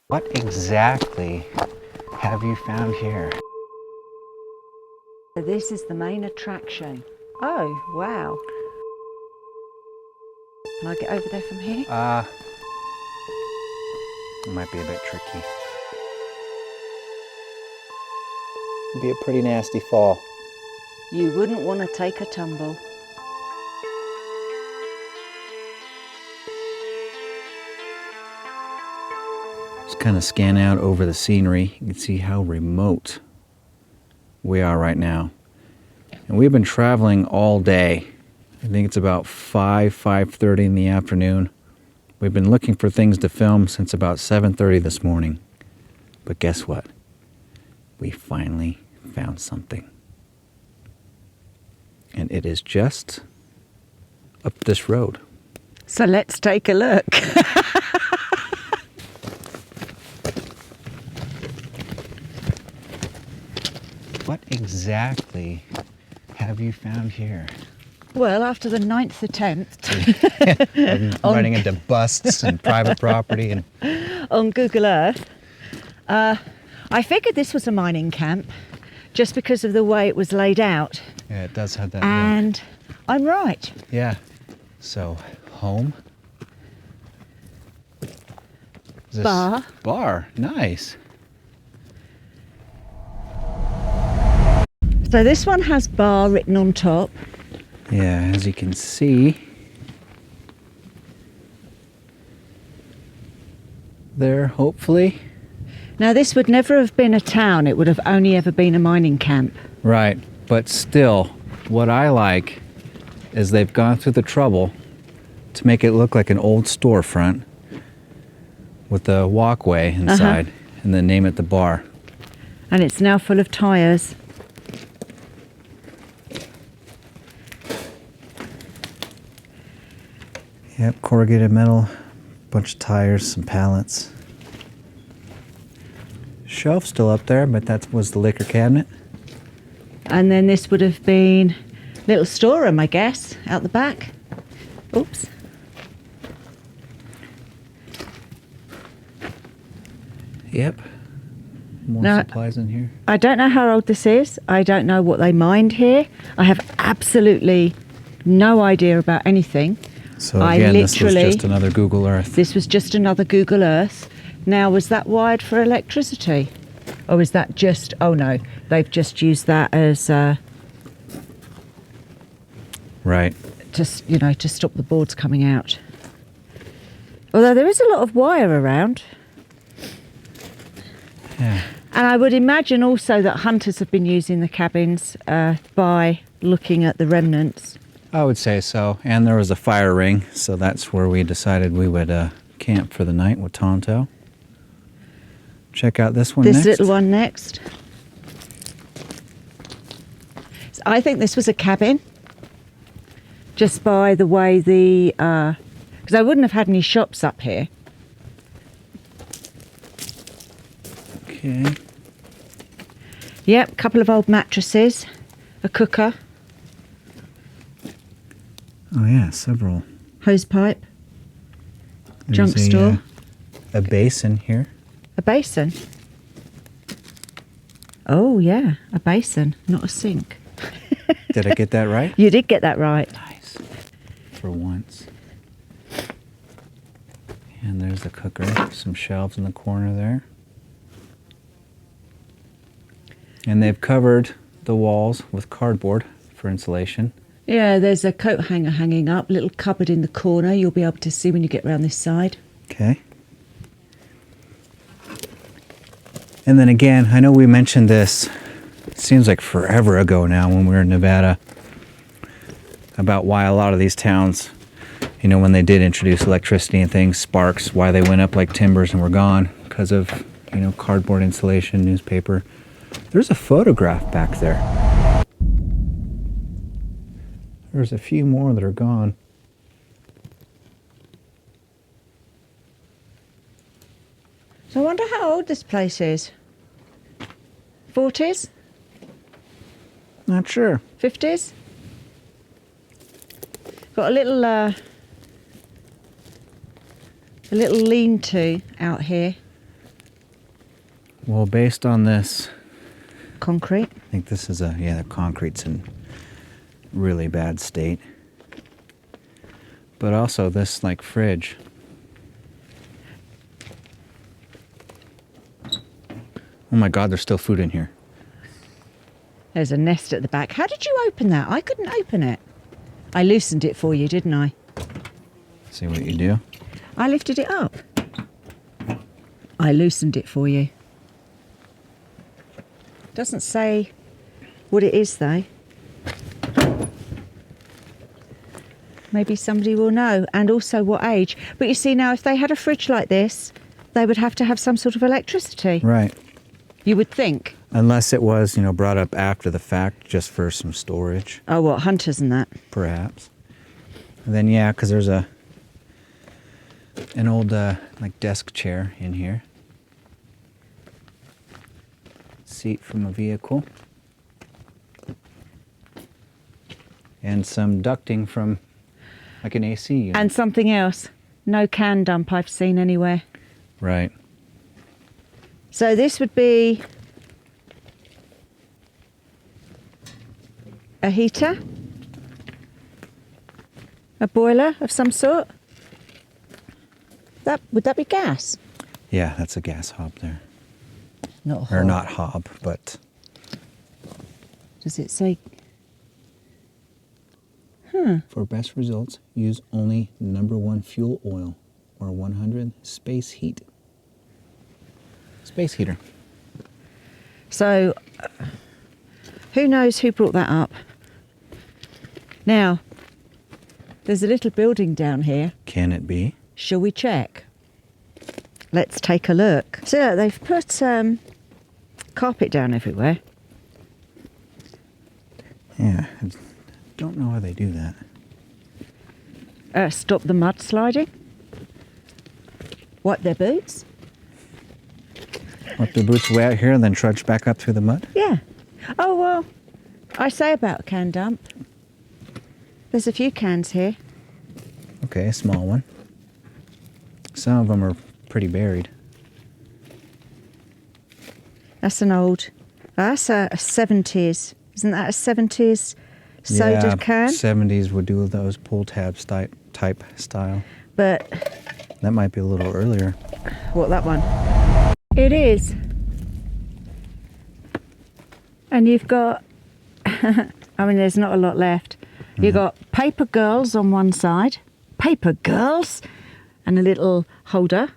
What exactly have you found here? This is the main attraction. Oh, wow. Can I get over there from here? It might be a bit tricky. It'd be a pretty nasty fall. You wouldn't want to take a tumble. Just kind of scan out over the scenery. You can see how remote we are right now. And we've been traveling all day. I think it's about 5:30 in the afternoon. We've been looking for things to film since about 7:30 this morning. But guess what? We finally found something. And it is just up this road. So let's take a look. What exactly have you found here? Well, after the 9th attempt Running into busts and private property and on Google Earth, I figured this was a mining camp just because of the way it was laid out. yeah, it does have that And I'm right. look. Yeah. So, home. Is this Bar. Bar. Nice. So this one has bar written on top. Yeah, as you can see, there, hopefully. Now this would never have been a town, it would have only ever been a mining camp. Right, but still, what I like is they've gone through the trouble to make it look like an old storefront with a walkway inside and then name it the bar. And it's now full of tyres. Yep, corrugated metal, bunch of tires, some pallets. Shelf still up there, but that was the liquor cabinet. And then this would have been little storeroom, I guess, out the back. Oops. Yep. More Now- supplies in here. I don't know how old this is. I don't know what they mined here. I have absolutely no idea about anything. So I again, this was literally- just another Google Earth. This was just another Google Earth. Now, was that wired for electricity? Or is that just, oh no, they've just used that as, Right. just, you know, to stop the boards coming out. Although there is a lot of wire around. Yeah. And I would imagine also that hunters have been using the cabins by looking at the remnants. I would say so. And there was a fire ring, so that's where we decided we would camp for the night with Tonto. Check out this one This next. little one next. So I think this was a cabin, just by the way the, because I wouldn't have had any shops up here. Okay. Yep, a couple of old mattresses, a cooker, Oh yeah, several. hose pipe, There's junk store, a basin here. a basin. Oh yeah, a basin, not a sink. Did I get that right? You did get that right. Nice. For once. And there's the cooker. Some shelves in the corner there. And they've covered the walls with cardboard for insulation. Yeah, there's a coat hanger hanging up, little cupboard in the corner. You'll be able to see when you get round this side. Okay. And then again, I know we mentioned this, it seems like forever ago now when we were in Nevada, about why a lot of these towns, you know, when they did introduce electricity and things, sparks, why they went up like timbers and were gone because of, you know, cardboard insulation, newspaper. There's a photograph back there. There's a few more that are gone. So I wonder how old this place is. 40s? Not sure. 50s? Got a little lean-to out here. Well, based on this, Concrete. I think this is the concrete's in really bad state. But also this, like, fridge. Oh my God, there's still food in here. There's a nest at the back. How did you open that? I couldn't open it. I loosened it for you, didn't I? See what you do? I lifted it up. I loosened it for you. Doesn't say what it is though. Maybe somebody will know, and also what age. But you see now, if they had a fridge like this, they would have to have some sort of electricity. Right. You would think. Unless it was, brought up after the fact, just for some storage. Oh, what, hunters and that? Perhaps. And then, yeah, because there's an old, like, desk chair in here. Seat from a vehicle. And some ducting from, like, an AC unit. And something else. No can dump I've seen anywhere. Right. So this would be a heater, a boiler of some sort. Would that be gas? Yeah, that's a gas hob there. Not a hob. Or not hob, but... Does it say? For best results, use only #1 fuel oil or 100 space heat. Space heater. So, who knows who brought that up? Now, there's a little building down here. Can it be? Shall we check? Let's take a look. So look, they've put carpet down everywhere. Yeah, I don't know how they do that. Stop the mudsliding. Wipe their boots. Wipe the boots way out here and then trudge back up through the mud? Yeah. Oh, well, I say about a can dump. There's a few cans here. Okay, a small one. Some of them are pretty buried. That's a 70s. Isn't that a 70s soda can? 70s would do those pull tabs type style. But That might be a little earlier. what, that one? It is. And you've got, I mean, there's not a lot left. You've got paper girls on one side, paper girls, and a little holder,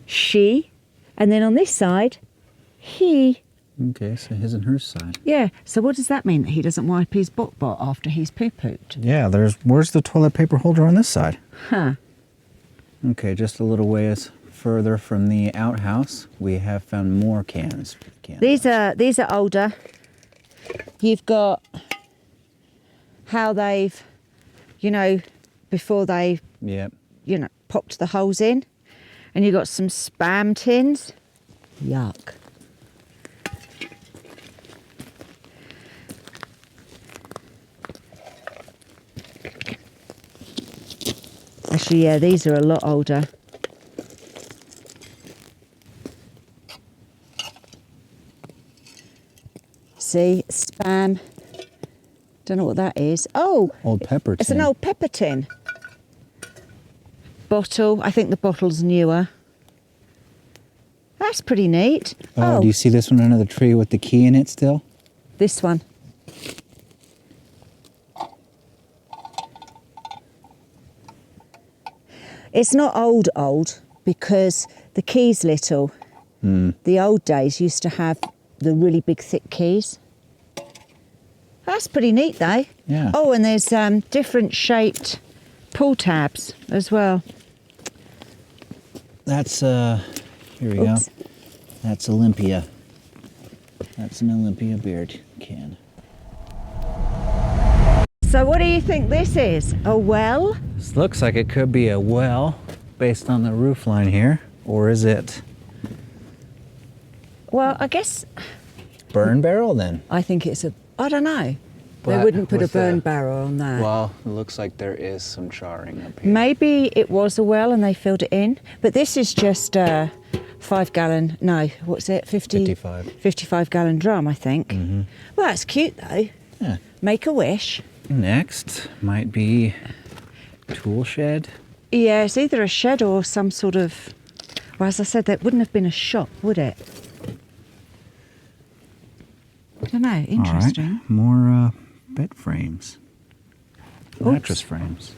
she, and then on this side, he. Okay, so his and her side. Yeah, so what does that mean? That he doesn't wipe his bot after he's poo-pooped? Yeah, where's the toilet paper holder on this side? Huh. Okay, just a little ways further from the outhouse, we have found more cans. These are older. You've got how they've, before they, Yep. popped the holes in. And you've got some Spam tins. Yuck. Actually, yeah, these are a lot older. See, Spam. Don't know what that is. Oh, Old pepper tin. it's an old pepper tin. Bottle. I think the bottle's newer. That's pretty neat. Oh, do you see this one under the tree with the key in it still? This one. It's not old because the key's little. The old days used to have the really big thick keys. That's pretty neat though. Yeah. Oh, and there's different shaped pull tabs as well. That's, here we go. That's Olympia. That's an Olympia beard can. So what do you think this is? A well? This looks like it could be a well based on the roof line here. Or is it Well, I guess, burn barrel then? I think it's I don't know. They But wouldn't put a with burn the- barrel on that. Well, it looks like there is some charring up here. Maybe it was a well and they filled it in, but this is just 5-gallon, no, what's it, 55. 55-gallon drum, I think. Mm-hmm. Well, that's cute, though. Yeah. Make a wish. Next might be tool shed. Yeah, it's either a shed or some sort of... Well, as I said, that wouldn't have been a shop, would it? I don't know, interesting. All right. More bed frames. Oops. Mattress frames.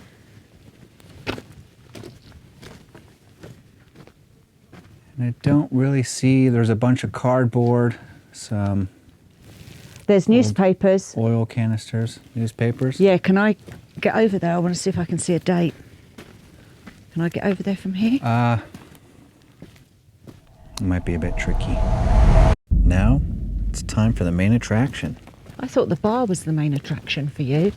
And I don't really see... There's a bunch of cardboard, some There's newspapers. oil canisters, newspapers. Yeah, can I get over there? I want to see if I can see a date. Can I get over there from here? It might be a bit tricky. Now, it's time for the main attraction. I thought the bar was the main attraction for you.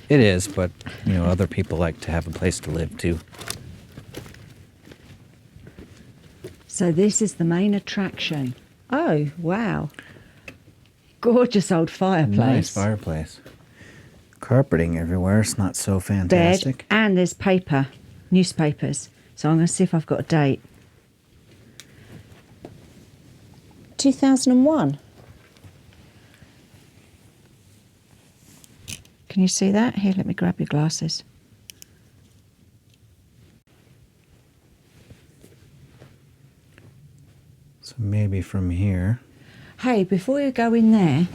It is, but, you know, other people like to have a place to live, too. So this is the main attraction. Oh, wow. Gorgeous old fireplace. Nice fireplace. Carpeting everywhere. It's not so Bed, fantastic. and there's paper, newspapers. So I'm going to see if I've got a date. 2001. Can you see that? Here, let me grab your glasses. So maybe from here. Hey, before you go in there,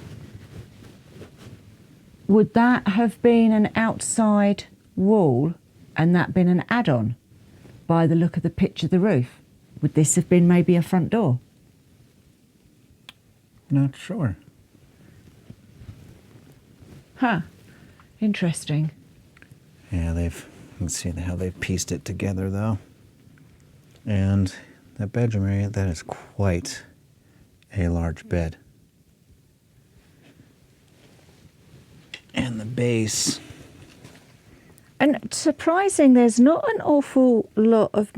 would that have been an outside wall and that been an add-on by the look of the pitch of the roof? Would this have been maybe a front door? Not sure. Huh. Interesting. Yeah, you can see how they've pieced it together, though. And that bedroom area, that is quite a large bed. And the base. And surprising, there's not an awful lot of...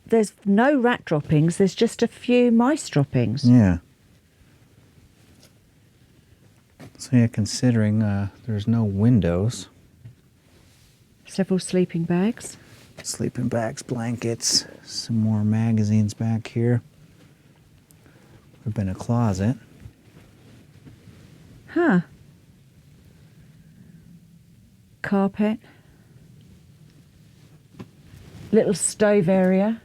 There's no rat droppings, there's just a few mice droppings. Yeah. So yeah, considering there's no windows. Several sleeping bags. Sleeping bags, blankets, some more magazines back here. Could have been a closet. Huh. Carpet. Little stove area.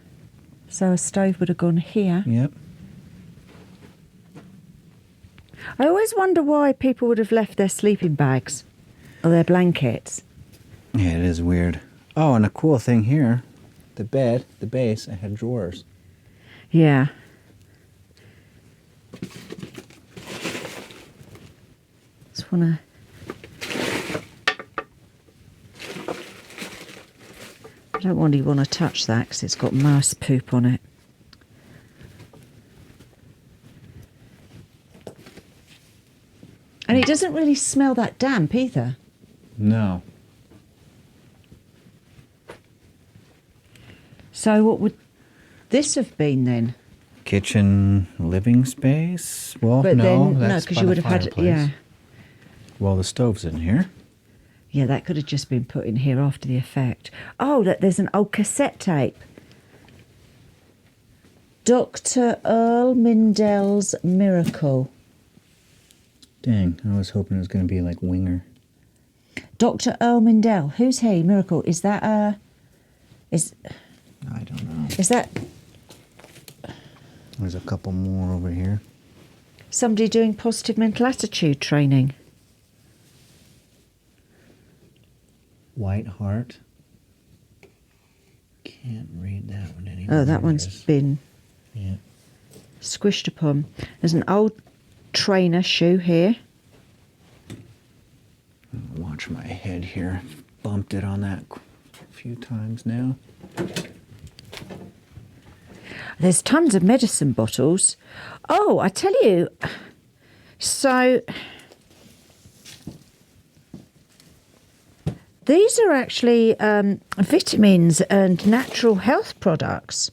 So a stove would have gone here. Yep. I always wonder why people would have left their sleeping bags or their blankets. Yeah, it is weird. Oh, and a cool thing here, the bed, the base, it had drawers. Yeah. Just wanna... I don't really want to touch that because it's got mouse poop on it. And it doesn't really smell that damp either. No. So what would this have been then? Kitchen, living space. Well, But no, then, no, that's because by you the would have had, fireplace. yeah. Well, the stove's in here. Yeah, that could have just been put in here after the effect. Oh, look, there's an old cassette tape. Dr. Earl Mindell's Miracle. Dang, I was hoping it was going to be like Winger. Dr. Earl Mindell. Who's he? Miracle. Is that I don't know. is that There's a couple more over here. somebody doing positive mental attitude training? White Heart. Can't read that one anymore. Oh, that one's been Yeah. squished upon. There's an old trainer shoe here. Watch my head here. Bumped it on that a few times now. There's tons of medicine bottles. Oh, I tell you. So these are actually vitamins and natural health products.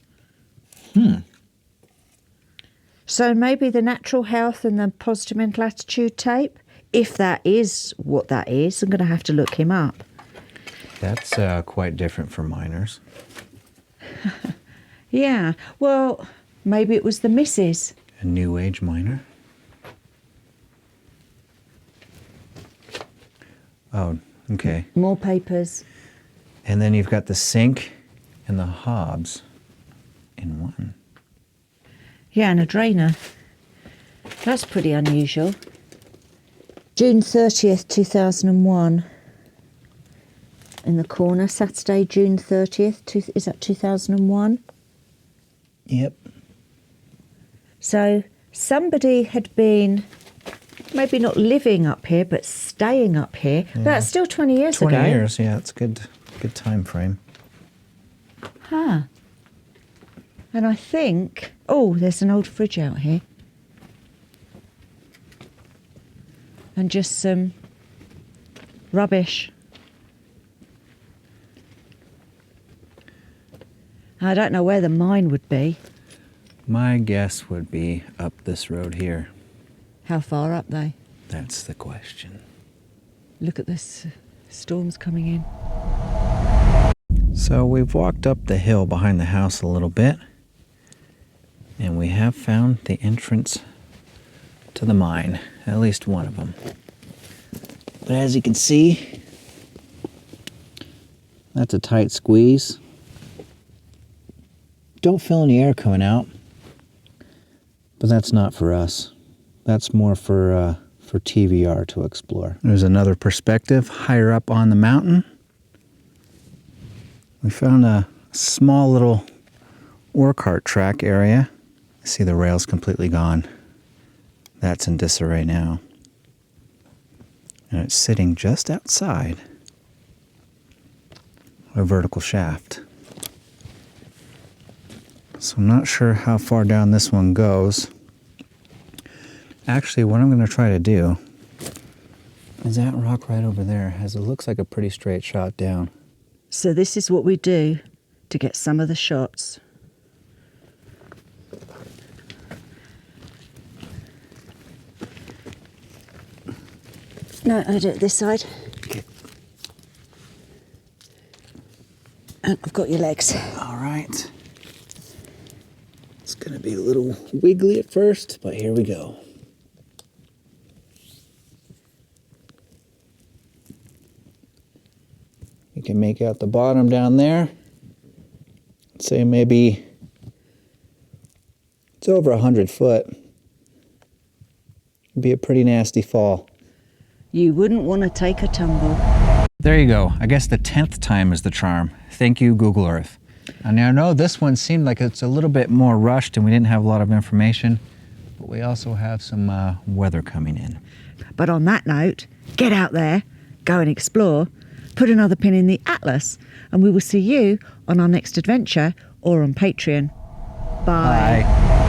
So maybe the natural health and the positive mental attitude tape, if that is what that is, I'm going to have to look him up. That's quite different for minors. Yeah, well, Maybe it was the missus. A New Age miner. Oh, okay. More papers. And then you've got the sink and the hobs in one. Yeah, and a drainer. That's pretty unusual. June 30th, 2001. In the corner, Saturday, June 30th. Is that 2001? Yep. So somebody had been, maybe not living up here, but staying up here. Yeah. That's still 20 years 20 ago. years, yeah, it's good time frame. Huh. And I think, oh, there's an old fridge out here. And just some rubbish. I don't know where the mine would be. My guess would be up this road here. How far up, though? That's the question. Look at this. Storm's coming in. So we've walked up the hill behind the house a little bit, and we have found the entrance to the mine, at least one of them. But as you can see, that's a tight squeeze. Don't feel any air coming out, but that's not for us. That's more for TVR to explore. There's another perspective higher up on the mountain. We found a small little ore cart track area. See the rails completely gone. That's in disarray now. And it's sitting just outside a vertical shaft. So I'm not sure how far down this one goes. Actually, what I'm going to try to do is that rock right over there it looks like a pretty straight shot down. So this is what we do to get some of the shots. No, I do it this side. Okay. And I've got your legs. All right. It's going to be a little wiggly at first, but here we go. You can make out the bottom down there. I'd say maybe it's over 100 foot. It'd be a pretty nasty fall. You wouldn't want to take a tumble. There you go. I guess the 10th time is the charm. Thank you, Google Earth. And I know this one seemed like it's a little bit more rushed and we didn't have a lot of information, but we also have some weather coming in. But on that note, get out there, go and explore, put another pin in the atlas, and we will see you on our next adventure or on Patreon. Bye. Bye.